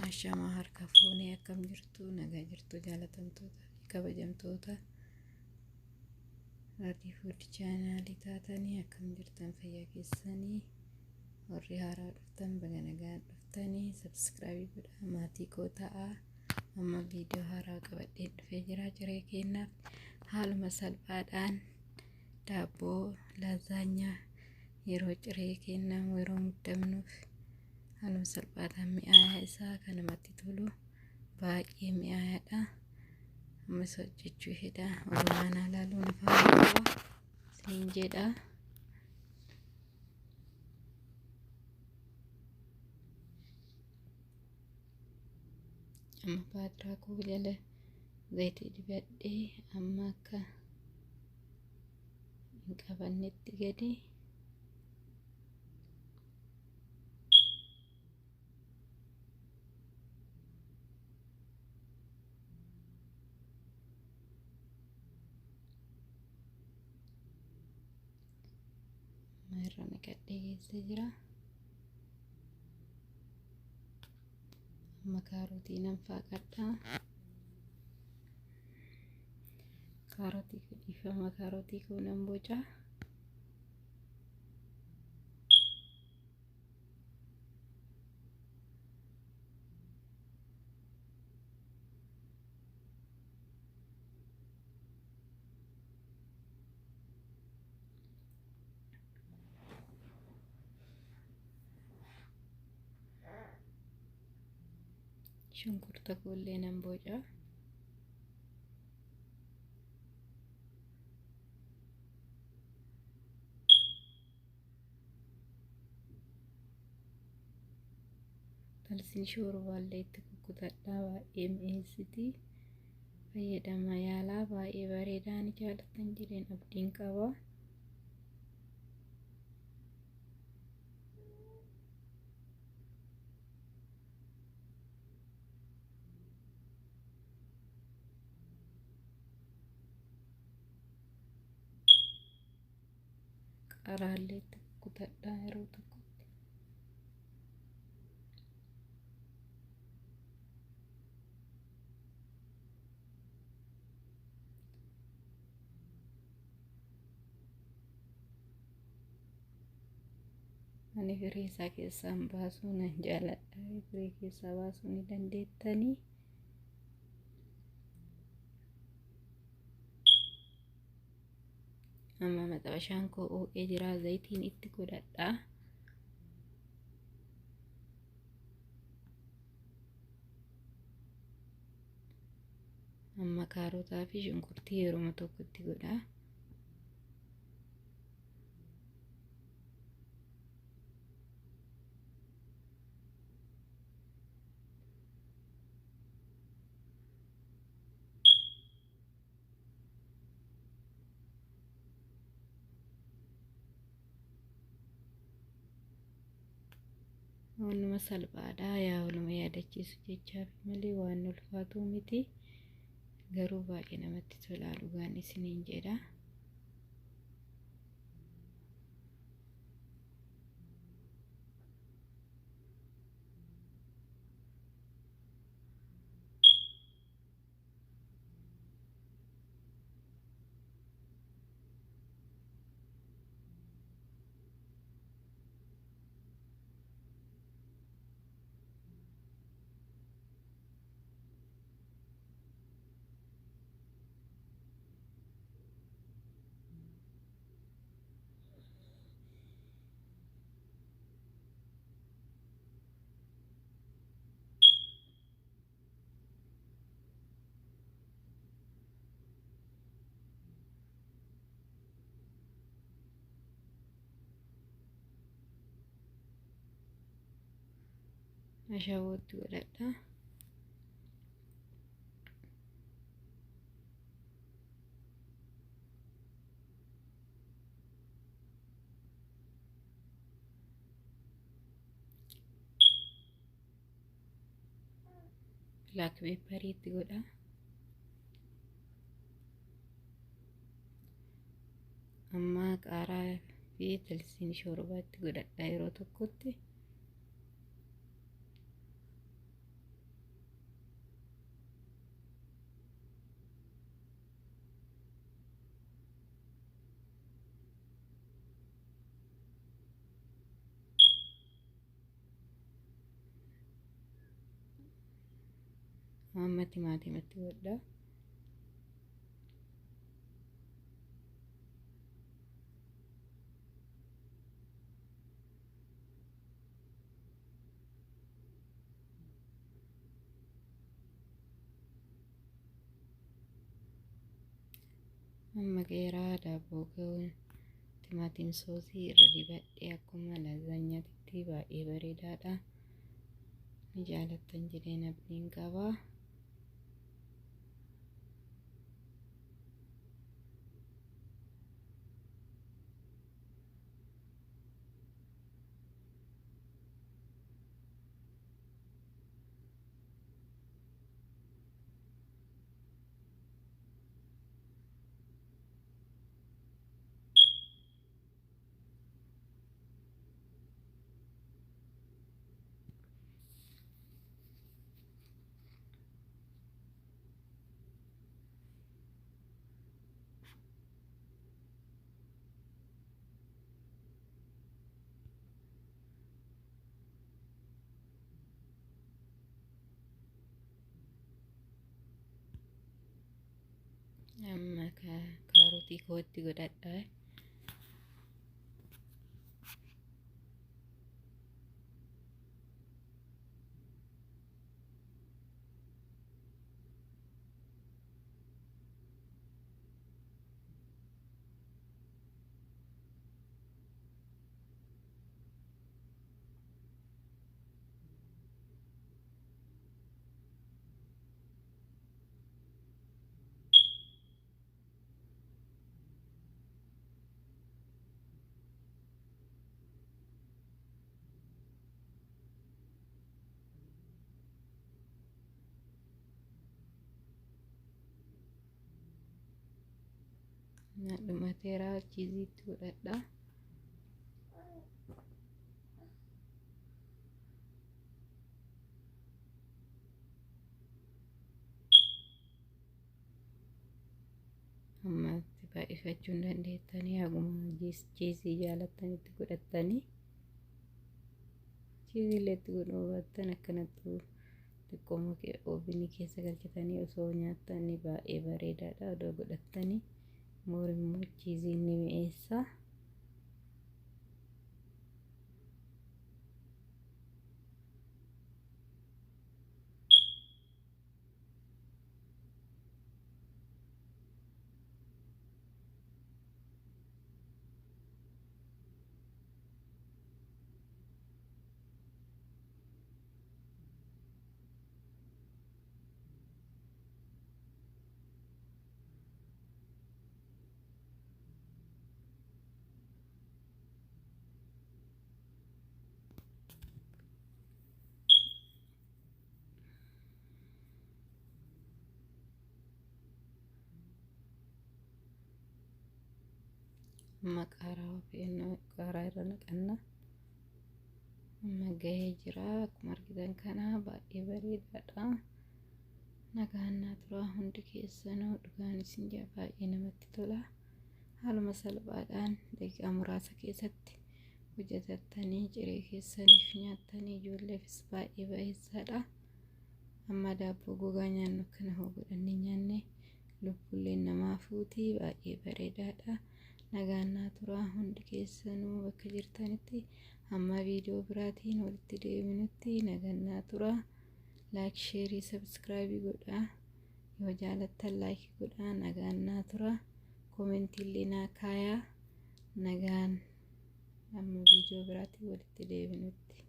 Ashamaa harka fuunee akkam jirtu nagaa jirtu jaalatamtoota kabajamtoota Raadii Food chaanaalii taatanii akkam jirtan fayyaa keessanii warri haaraa dhuftan baga nagaan dhuftanii subscribe godhaa maatii koo ta'aa amma viidiyoo haaraa qabadhee dhufee jira ciree kennaaf haaluma salphaadhaan daabboo laazaanyaa yeroo ciree kennamu yeroo muddamnuuf haaluma salphaadhaan mi'aayaa isaa kan namatti tolu baay'ee mi'aayaadha. Amma hojjechuu hedha walumaan ilaaluun afaan siin jedha. Amma baatiraa koo jala zayitii dibadhee amma akka hin qabannetti gadi irra naqadhee keessa jira. Amma kaarotii nan faaqadha. Kaarotii dhiifama kaarotii koo nan boca. Shunkurta koollee nan boca. Talsiin shoorballee itti kukkutadhaa baay'ee mi'eessiti. Fayyadama yaalaa baay'ee bareedaa ni jaalatan jedheen abdiin qaba. Qaraallee itti kukkutadhaa yeroo tokkotti. Ani firii isaa keessaan baasuu nan jaaladha. Firii keessaa baasuu ni dandeettanii. Amma maxabashaan koo ooqee jira zayitiin itti godhadha. Amma kaarotaa fi shunkurtii yeroo tokkotti godha. Wanuma salphaadha yaa waluma yaadachiisu jechaaf malee waan ulfaatu miti garuu baay'ee namatti tola dhugaan isiniin jedha. Ashawootti godhadha. Black pepper itti godha. Amma qaaraa fi talsiin shoorbaatti godhadha yeroo tokkotti. amma timaatimatti godha. Amma geeraa daabboo ga'uun timaatim soosii irra dibadhee akkuma laazanyaatti baay'ee bareedaadha. Ni jaalattan jedhee abdiin qaba. Amma kaarotii kootti godhadha. Dhumateera chiiziitti godhadha. Amma itti baay'ifachuu hin dandeettanii haguma chiizii jaalattanitti godhattanii chiizii illee itti godhuu baattan akkanatti xiqqooma oobinii keessa galchitanii osoo nyaattanii baay'ee bareedaadha. Odoo godhattanii moorimmoo chiiziin ni mi'eessa. Amma qaaraa irra naqanna. Amma gahee jira. Akkuma argitan kana baay'ee bareedaadha. Nagaan naa tura hundi keessanuu dhugaan isin jaa baay'ee namatti tola. Haaluma salphaadhaan daqiiqaa muraasa keessatti hojjetattanii ciree keessaniif nyaattanii ijoolleefis baay'ee baay'isaadha. Amma daabboo gogaa nyaannu kana hoo godhannee nyaanne lubbuulleen namaa fuutii baay'ee bareedaadha. Nagaan naa tura hundi keessanuu bakka jirtanitti. Amma viidiyoo biraatiin walitti deebinutti nagaan naa tura. Like, share, subscribe godhaa. Yoo jaalattan like godhaa. Nagaan naa tura. Comment illee naa kaayaa. Nagaan amma viidiyoo biraatiin walitti deebinutti.